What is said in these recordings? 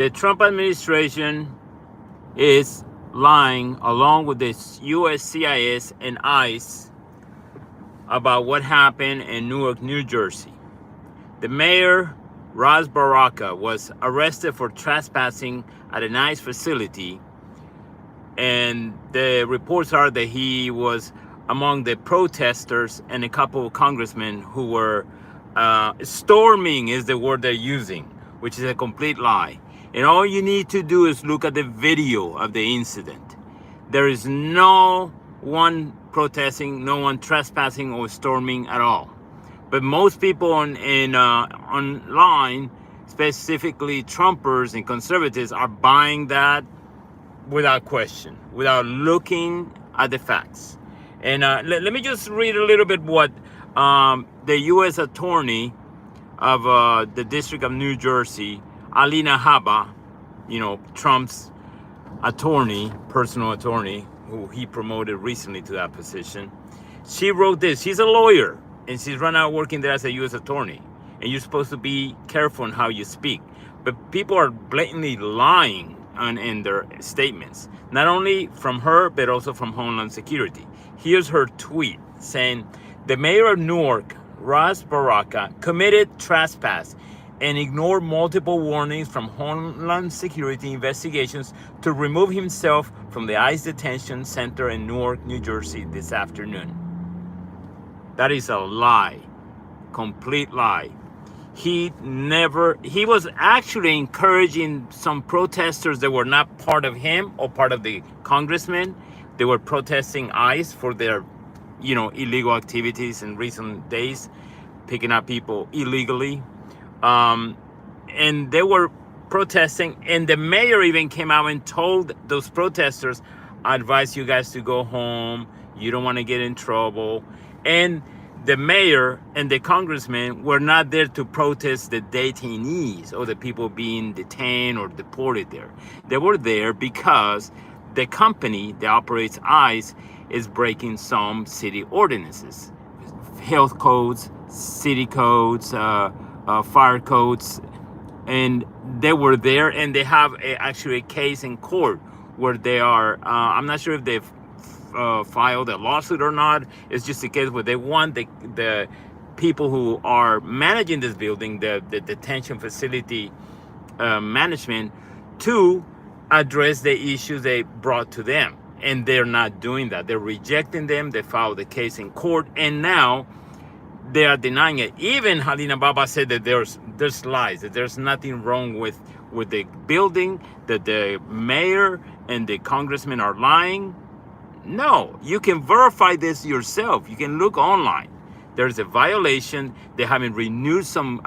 The Trump administration is lying along with the US CIS and ICE about what happened in Newark, New Jersey. The mayor, Ras Baraka, was arrested for trespassing at an ICE facility, and the reports are that he was among the protesters and a couple of congressmen who were storming is the word they're using, which is a complete lie. And all you need to do is look at the video of the incident. There is no one protesting, no one trespassing or storming at all. But most people online, specifically Trumpers and conservatives, are buying that without question, without looking at the facts. And let me just read a little bit what the U.S. Attorney of the District of New Jersey, Alina Habba, Trump's attorney, personal attorney, who he promoted recently to that position. She wrote this. She's a lawyer, and she's run out working there as a U.S. attorney. And you're supposed to be careful in how you speak. But people are blatantly lying in their statements, not only from her, but also from Homeland Security. Here's her tweet saying, the mayor of Newark, Ras Baraka, committed trespass and ignored multiple warnings from Homeland Security investigations to remove himself from the ICE detention center in Newark, New Jersey this afternoon. That is a lie, complete lie. He was actually encouraging some protesters that were not part of him or part of the congressmen. They were protesting ICE for their, illegal activities in recent days, picking up people illegally. And they were protesting, and the mayor even came out and told those protesters, I advise you guys to go home. You don't want to get in trouble. And the mayor and the congressman were not there to protest the detainees or the people being detained or deported there. They were there because the company that operates ICE is breaking some city ordinances, health codes, city codes, fire codes, and they were there, and they have actually a case in court where they are, I'm not sure if they've filed a lawsuit or not. It's just a case where they want the people who are managing this building, the detention facility management, to address the issues they brought to them. And they're not doing that. They're rejecting them. They filed the case in court, and now they are denying it. Even Alina Habba said that there's lies, that there's nothing wrong with the building, that the mayor and the congressmen are lying. No, you can verify this yourself. You can look online. There's a violation. They haven't renewed some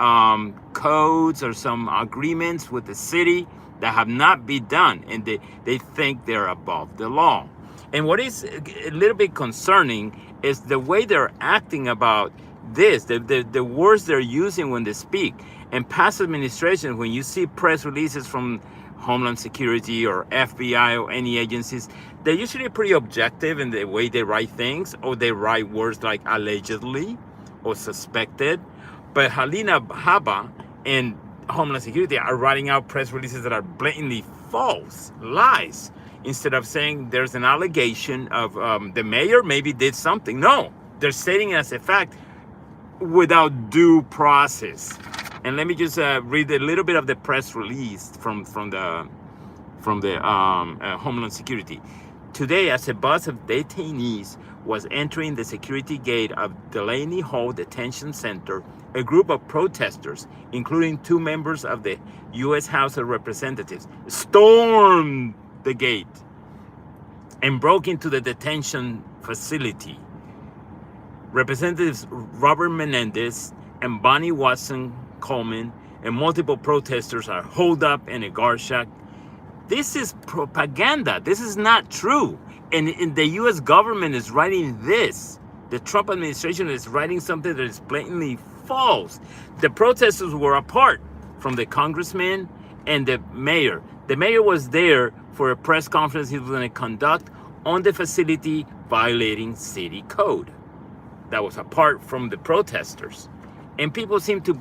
codes or some agreements with the city that have not been done, and they think they're above the law. And what is a little bit concerning is the way they're acting about this, the words they're using when they speak. And past administrations, when you see press releases from Homeland Security or FBI or any agencies, they're usually pretty objective in the way they write things, or they write words like allegedly or suspected. But Alina Habba and Homeland Security are writing out press releases that are blatantly false, lies, instead of saying there's an allegation of the mayor maybe did something. No, they're stating it as a fact without due process. And let me just read a little bit of the press release from the Homeland Security. Today, as a bus of detainees was entering the security gate of Delaney Hall Detention Center, a group of protesters, including 2 members of the U.S. House of Representatives, stormed the gate and broke into the detention facility. Representatives Robert Menendez and Bonnie Watson Coleman and multiple protesters are holed up in a guard shack. This is propaganda. This is not true. And the U.S. government is writing this. The Trump administration is writing something that is blatantly false. The protesters were apart from the congressman and the mayor. The mayor was there for a press conference he was going to conduct on the facility violating city code. That was apart from the protesters. And people seem to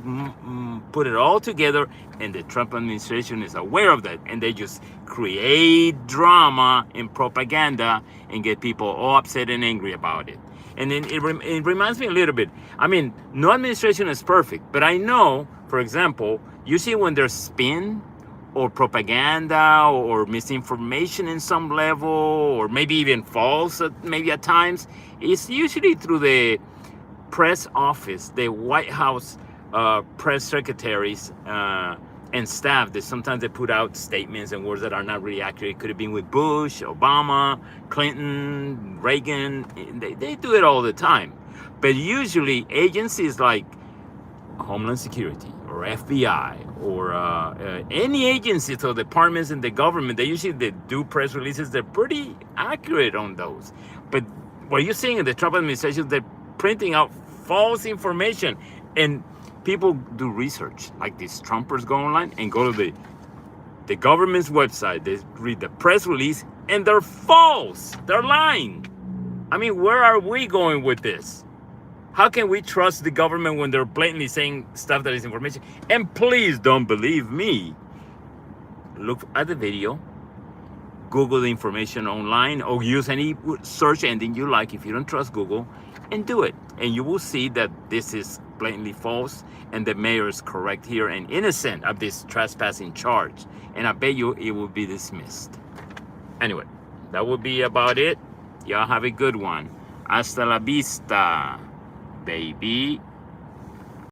put it all together, and the Trump administration is aware of that, and they just create drama and propaganda and get people all upset and angry about it. And then it reminds me a little bit. I mean, no administration is perfect, but I know, for example, you see when there's spin or propaganda or misinformation in some level, or maybe even false, maybe at times, it's usually through the press office, the White House press secretaries and staff, that sometimes they put out statements and words that are not really accurate. It could have been with Bush, Obama, Clinton, Reagan. They do it all the time. But usually agencies like Homeland Security or FBI or any agencies or departments in the government, they do press releases. They're pretty accurate on those. But what you're seeing in the Trump administration, they're printing out false information, and people do research. Like these Trumpers go online and go to the government's website. They read the press release, and they're false. They're lying. I mean, where are we going with this? How can we trust the government when they're blatantly saying stuff that is information? And please don't believe me. Look at the video, Google the information online, or use any search engine you like if you don't trust Google, and do it. And you will see that this is blatantly false, and the mayor is correct here and innocent of this trespassing charge. And I bet you it will be dismissed. Anyway, that would be about it. Y'all have a good one. Hasta la vista, baby.